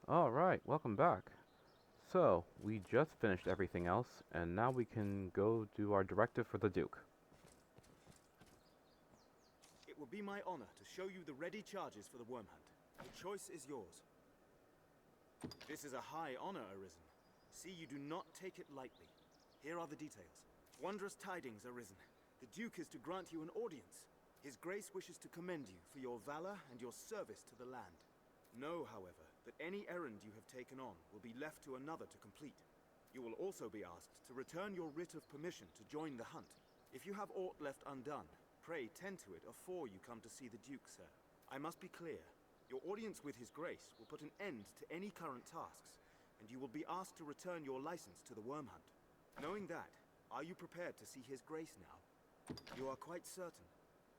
Alright, welcome back. So, we just finished everything else, and now we can go do our directive for the Duke. It will be my honor to show you the ready charges for the worm hunt. The choice is yours. This is a high honor, Arisen. See, you do not take it lightly. Here are the details. Wondrous tidings, Arisen. The Duke is to grant you an audience. His Grace wishes to commend you for your valor and your service to the land. Know, however, that any errand you have taken on will be left to another to complete. You will also be asked to return your writ of permission to join the hunt. If you have aught left undone, pray tend to it afore you come to see the Duke, sir. I must be clear. Your audience with His Grace will put an end to any current tasks, and you will be asked to return your license to the worm hunt. Knowing that, are you prepared to see His Grace now? You are quite certain?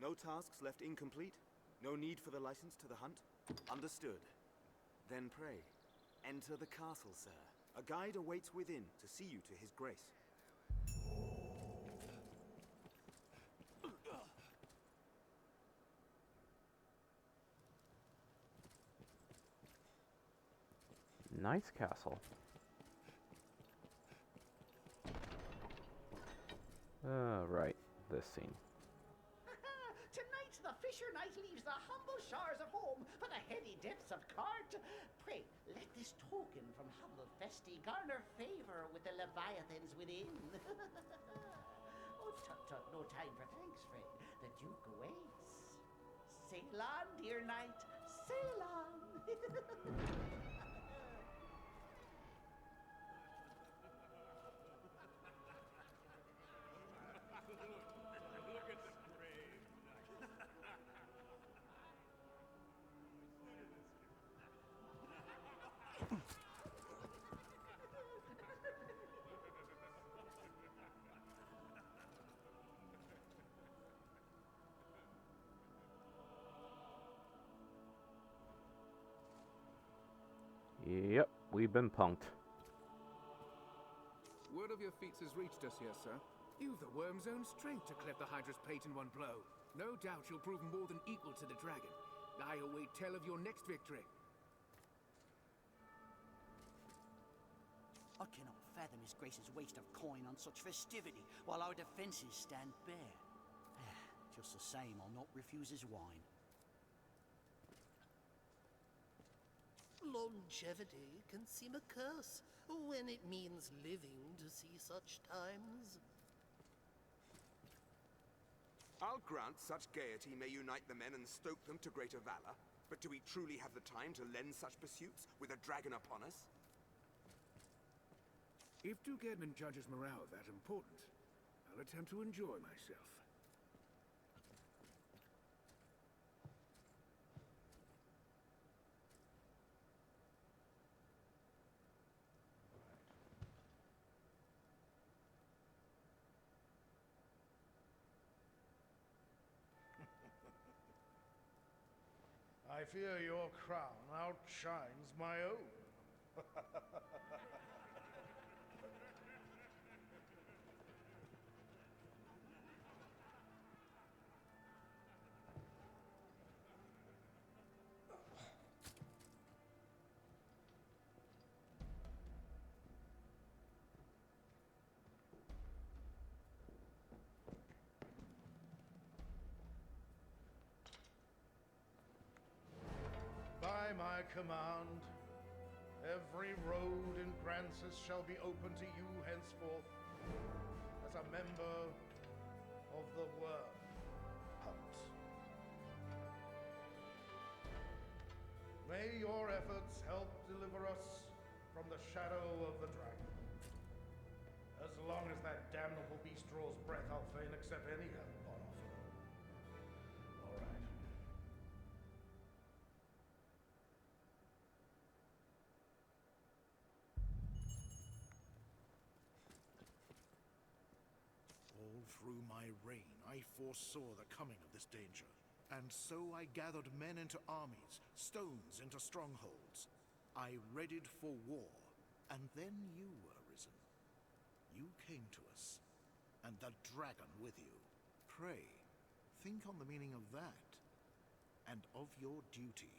No tasks left incomplete? No need for the license to the hunt? Understood. Then pray, enter the castle, sir. A guide awaits within to see you to His Grace. Nice castle. Right, this scene. Tonight the fisher knight leaves the humble shores of home for the heady depths of court. Pray, let this token from humble Festi garner favor with the leviathans within. Oh, tut, no time for thanks, friend. The Duke awaits. Sail on, dear knight, sail on. Yep, we've been punked. Word of your feats has reached us here, sir. You've the worm's own strength to cleft the Hydra's pate in one blow. No doubt you'll prove more than equal to the dragon. I await tell of your next victory. I cannot fathom His Grace's waste of coin on such festivity, while our defences stand bare. Just the same, I'll not refuse his wine. Longevity can seem a curse when it means living to see such times. I'll grant such gaiety may unite the men and stoke them to greater valor, but do we truly have the time to lend such pursuits with a dragon upon us? If Duke Edmund judges morale that important, I'll attempt to enjoy myself. I fear your crown outshines my own. By my command, every road in Grancis shall be open to you henceforth as a member of the Worm Hunt. May your efforts help deliver us from the shadow of the dragon. As long as that damnable beast draws breath, I'll fain accept any help on offer. All right. All through my reign, I foresaw the coming of this danger. And so I gathered men into armies, stones into strongholds. I readied for war, and then you were risen. You came to us, and the dragon with you. Pray, think on the meaning of that, and of your duty.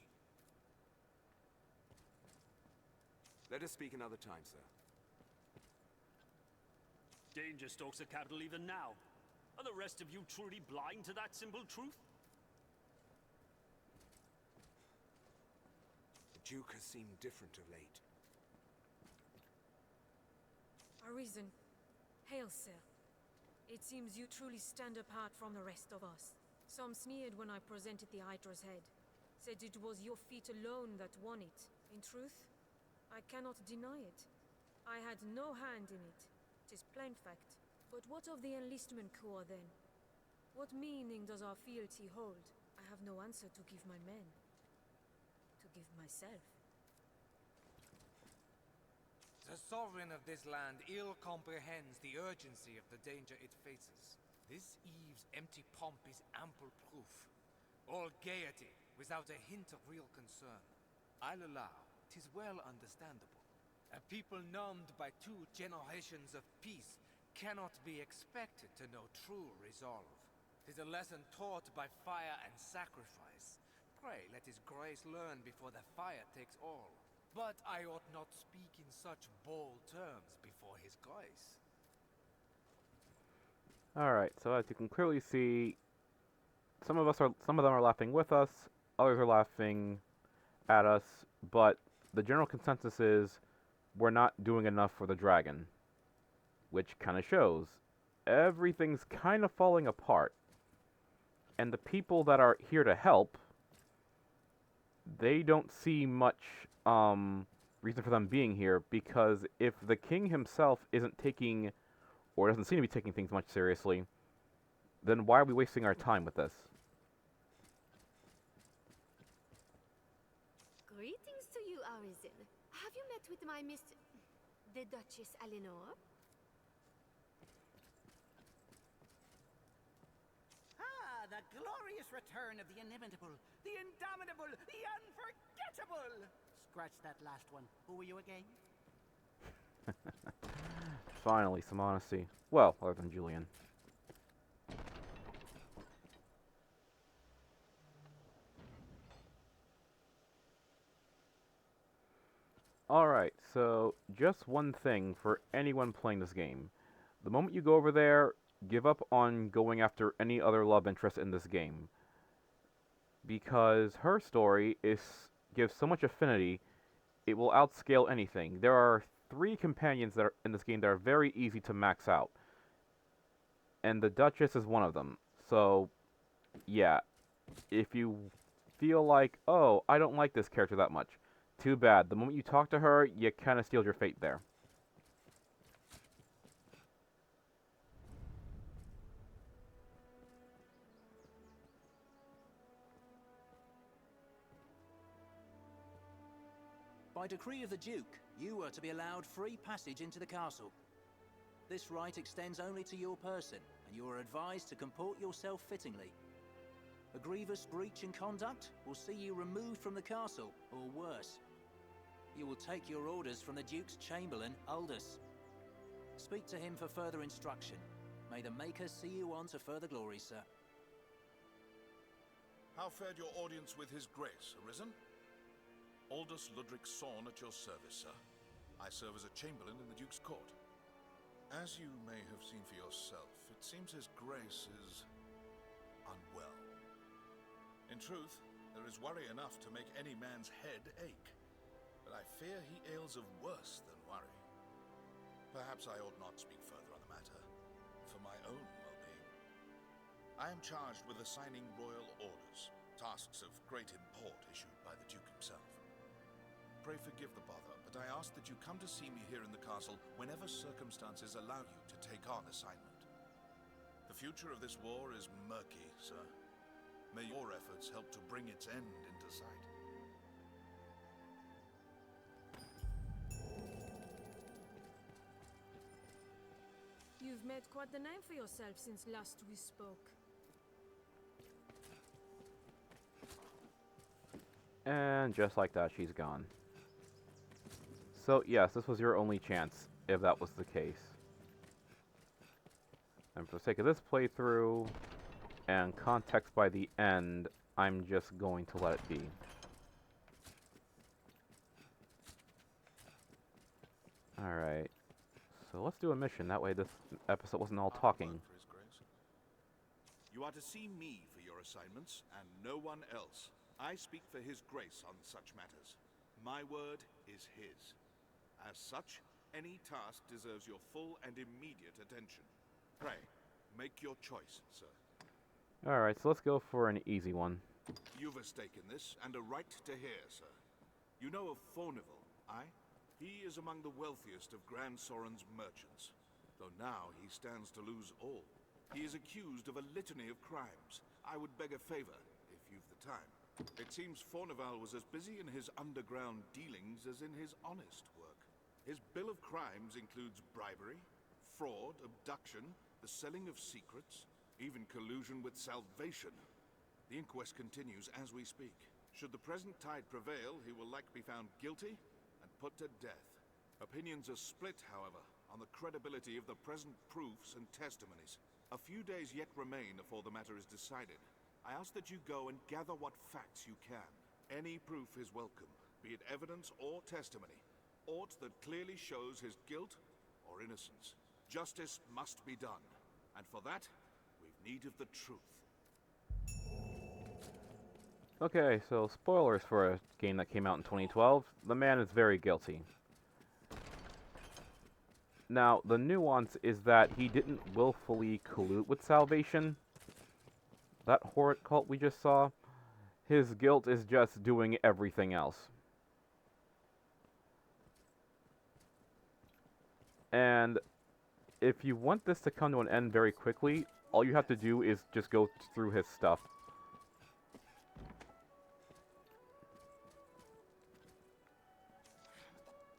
Let us speak another time, sir. Danger stalks the capital even now. Are the rest of you truly blind to that simple truth? The Duke has seemed different of late. Arisen. Hail, sir. It seems you truly stand apart from the rest of us. Some sneered when I presented the Hydra's head. Said it was your feat alone that won it. In truth, I cannot deny it. I had no hand in it. 'Tis plain fact. But what of the enlistment corps, then? What meaning does our fealty hold? I have no answer to give my men. To give myself. The sovereign of this land ill comprehends the urgency of the danger it faces. This eve's empty pomp is ample proof. All gaiety, without a hint of real concern. I'll allow, 'tis well understandable. A people numbed by 2 generations of peace cannot be expected to know true resolve. 'Tis a lesson taught by fire and sacrifice. Pray let his grace learn before the fire takes all. But I ought not speak in such bold terms before his grace. Alright, so as you can clearly see, some of them are laughing with us, others are laughing at us, but the general consensus is we're not doing enough for the dragon. Which kind of shows. Everything's kind of falling apart. And the people that are here to help, they don't see much reason for them being here, because if the king himself isn't taking, or doesn't seem to be taking things much seriously, then why are we wasting our time with this? Greetings to you, Arisen. Have you met with my the Duchess Eleanor? Ah, the glorious return of the inimitable, the indomitable, the unforgettable! Scratch that last one. Who were you again? Finally, some honesty. Well, other than Julian. Alright, so just one thing for anyone playing this game. The moment you go over there, give up on going after any other love interest in this game. Because her story gives so much affinity, it will outscale anything. There are 3 companions that are in this game that are very easy to max out. And the Duchess is one of them. So, yeah. If you feel like, oh, I don't like this character that much, too bad. The moment you talk to her, you kind of sealed your fate there. By decree of the Duke, you are to be allowed free passage into the castle. This right extends only to your person, and you are advised to comport yourself fittingly. A grievous breach in conduct will see you removed from the castle, or worse. You will take your orders from the Duke's Chamberlain, Aldous. Speak to him for further instruction. May the Maker see you on to further glory, sir. How fared your audience with His Grace, Arisen? Aldous Ludric Sorn at your service, sir. I serve as a Chamberlain in the Duke's court. As you may have seen for yourself, it seems His Grace is unwell. In truth, there is worry enough to make any man's head ache. But I fear he ails of worse than worry. Perhaps I ought not speak further on the matter, for my own well-being. I am charged with assigning royal orders, tasks of great import issued by the Duke himself. Pray forgive the bother, but I ask that you come to see me here in the castle whenever circumstances allow you to take on assignment. The future of this war is murky, sir. May your efforts help to bring its end into sight. You've made quite the name for yourself since last we spoke. And just like that, she's gone. So, yes, this was your only chance, if that was the case. And for the sake of this playthrough, and context by the end, I'm just going to let it be. Alright. So let's do a mission. That way this episode wasn't all talking. For His Grace. You are to see me for your assignments, and no one else. I speak for His Grace on such matters. My word is His. As such, any task deserves your full and immediate attention. Pray, make your choice, sir. Alright, so let's go for an easy one. You've a stake in this, and a right to hear, sir. You know of Fornival, aye? He is among the wealthiest of Grand Soren's merchants, though now he stands to lose all. He is accused of a litany of crimes. I would beg a favor, if you've the time. It seems Fornival was as busy in his underground dealings as in his honest work. His bill of crimes includes bribery, fraud, abduction, the selling of secrets, even collusion with Salvation. The inquest continues as we speak. Should the present tide prevail, he will likely be found guilty and put to death. Opinions are split, however, on the credibility of the present proofs and testimonies. A few days yet remain before the matter is decided. I ask that you go and gather what facts you can. Any proof is welcome, be it evidence or testimony. Aught that clearly shows his guilt or innocence. Justice must be done, and for that, we've need of the truth. Okay, so spoilers for a game that came out in 2012. The man is very guilty. Now, the nuance is that he didn't willfully collude with Salvation. That horrid cult we just saw. His guilt is just doing everything else. And if you want this to come to an end very quickly, all you have to do is just go through his stuff.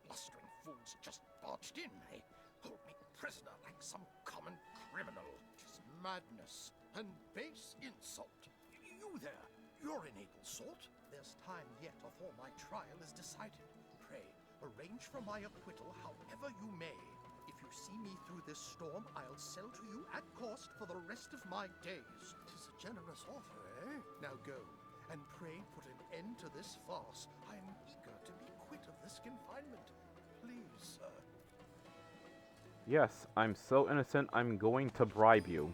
Blustering fools just barged in. They hold me prisoner like some common criminal. Tis madness and base insult. You there, you're an able sort. There's time yet before my trial is decided. Pray, arrange for my acquittal however you may. If you see me through this storm, I'll sell to you at cost for the rest of my days. 'Tis a generous offer, eh? Now go, and pray put an end to this farce. I am eager to be quit of this confinement. Please, sir. Yes, I'm so innocent, I'm going to bribe you.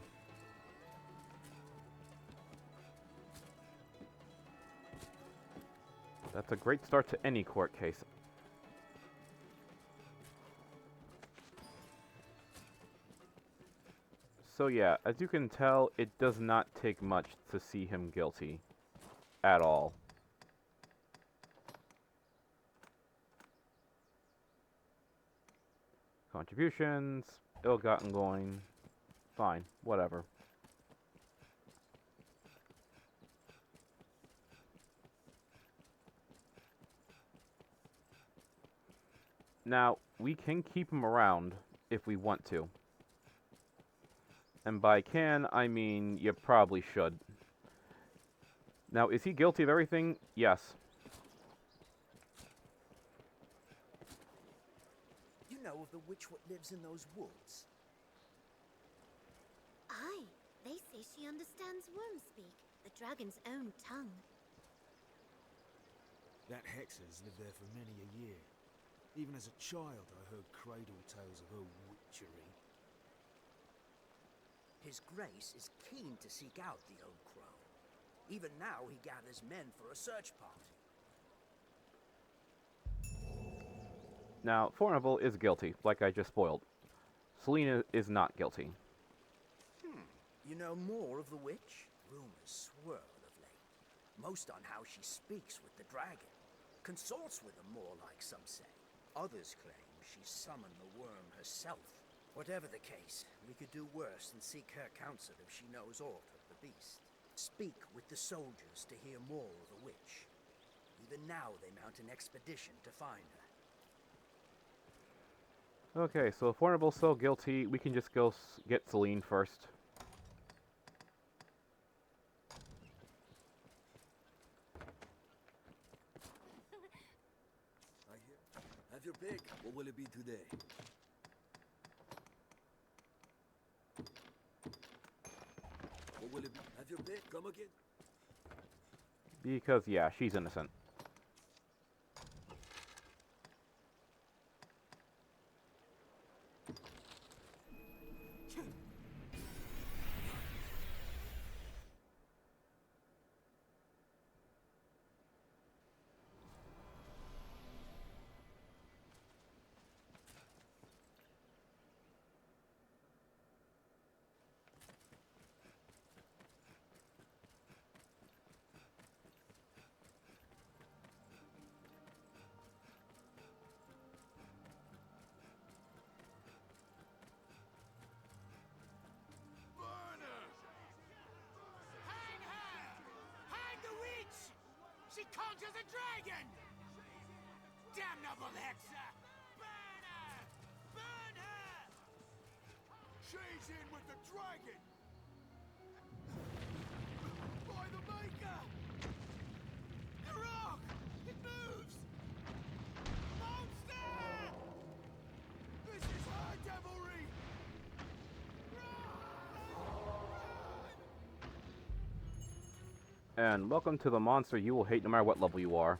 That's a great start to any court case. So yeah, as you can tell, it does not take much to see him guilty. At all. Contributions, ill-gotten coin. Fine, whatever. Now, we can keep him around if we want to. And by can, I mean you probably should. Now, is he guilty of everything? Yes. You know of the witch what lives in those woods? Aye, they say she understands worm speak, the dragon's own tongue. That Hexer's lived there for many a year. Even as a child, I heard cradle tales of her witchery. His Grace is keen to seek out the old crow. Even now he gathers men for a search party. Now, Fornival is guilty, like I just spoiled. Selena is not guilty. You know more of the witch? Rumors swirl of late. Most on how she speaks with the dragon. Consorts with him more, like some say. Others claim she summoned the worm herself. Whatever the case, we could do worse than seek her counsel if she knows aught of the beast. Speak with the soldiers to hear more of the witch. Even now they mount an expedition to find her. Okay, so if Fornival's so guilty, we can just go get Celine first. Have your pick. What will it be today? What will it be? Have your pick. Come again. Because, yeah, she's innocent. as a dragon! Damnable Hexa! Burn her! Burn her! She's in with the dragon! By the Maker! The rock! It moves! Monster! This is her devilry! And welcome to the monster you will hate no matter what level you are.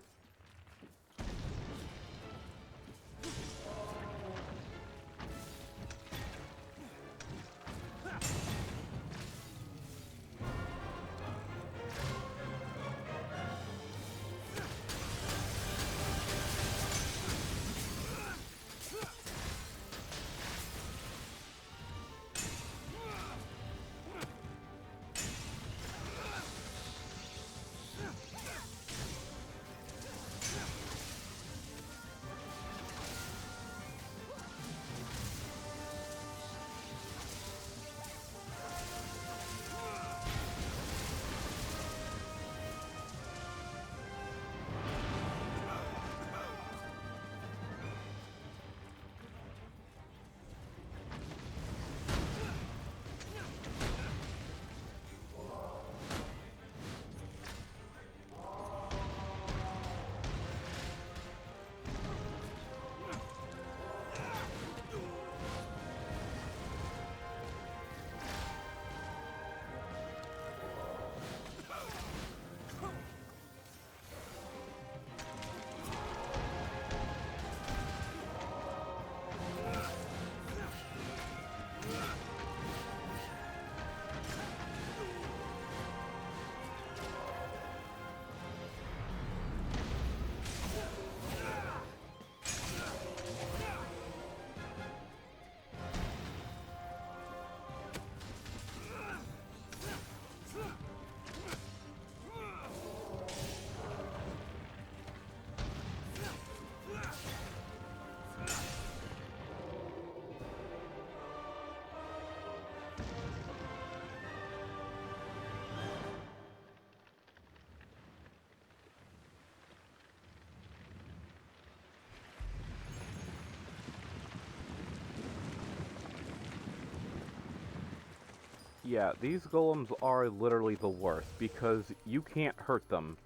Yeah, these golems are literally the worst, because you can't hurt them.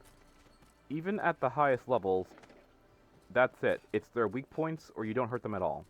Even at the highest levels, that's it. It's their weak points, or you don't hurt them at all.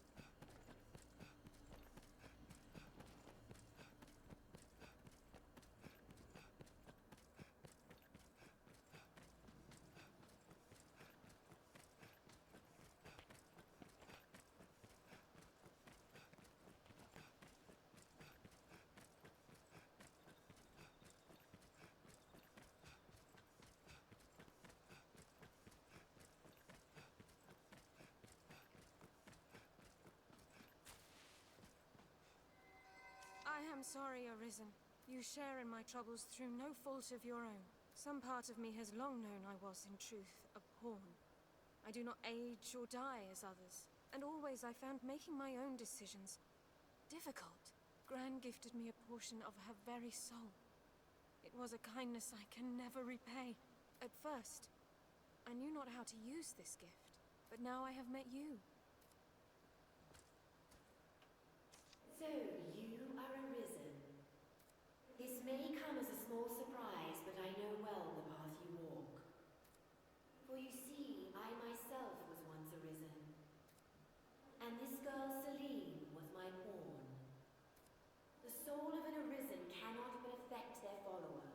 I am sorry, Arisen. You share in my troubles through no fault of your own. Some part of me has long known I was, in truth, a pawn. I do not age or die as others, and always I found making my own decisions difficult. Gran gifted me a portion of her very soul. It was a kindness I can never repay. At first, I knew not how to use this gift, but now I have met you. So, you are Arisen. This may come as a small surprise, but I know well the path you walk. For you see, I myself was once Arisen. And this girl Celine was my pawn. The soul of an Arisen cannot but affect their follower.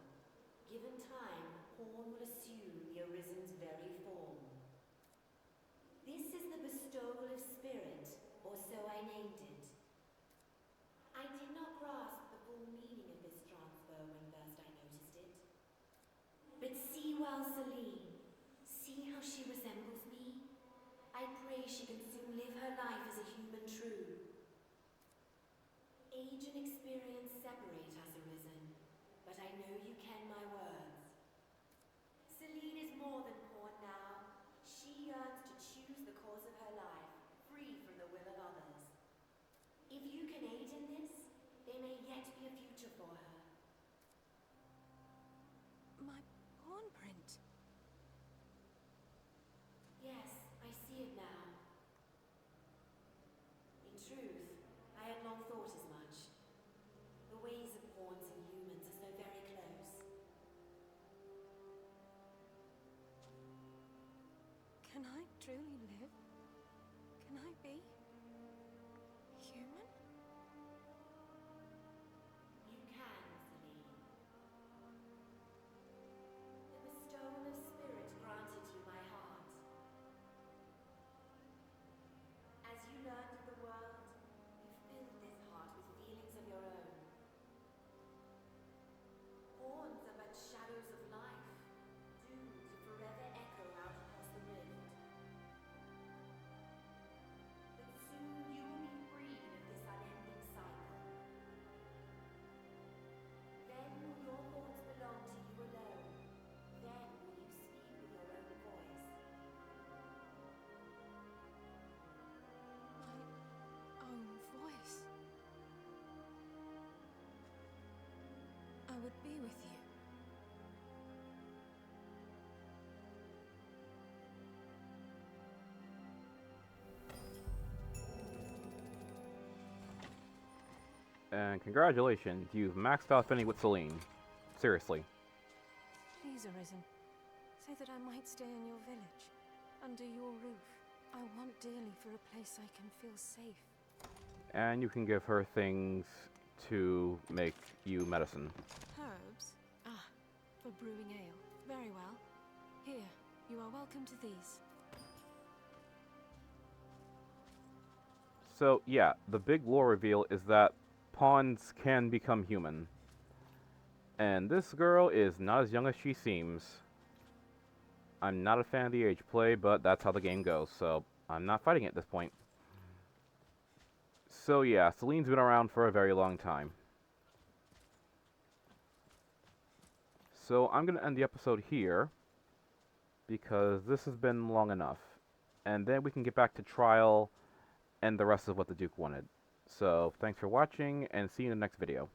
Given time, the pawn will assume the Arisen's very form. This is the bestowal of spirit, or so I named it. I did not grasp the full meaning of this transfer when first I noticed it. But Can I truly live? Can I be human? You can, Celine. It was stone of spirit granted you by heart. As you learned of the world, you filled this heart with feelings of your own. Horns are but shadows of life, doomed to forever echo out across the rift. But soon you will be freed of this unending cycle. Then will your thoughts belong to you alone. Then will you speak with your own voice. My own voice. I would be with you. And congratulations, you've maxed out spending with Celine. Seriously. Please, Arisen, say that I might stay in your village, under your roof. I want dearly for a place I can feel safe. And you can give her things to make you medicine. Herbs? Ah, for brewing ale. Very well. Here, you are welcome to these. So, yeah, the big lore reveal is that pawns can become human. And this girl is not as young as she seems. I'm not a fan of the age play, but that's how the game goes, so I'm not fighting it at this point. So yeah, Celine's been around for a very long time. So I'm going to end the episode here, because this has been long enough. And then we can get back to Trial and the rest of what the Duke wanted. So, thanks for watching, and see you in the next video.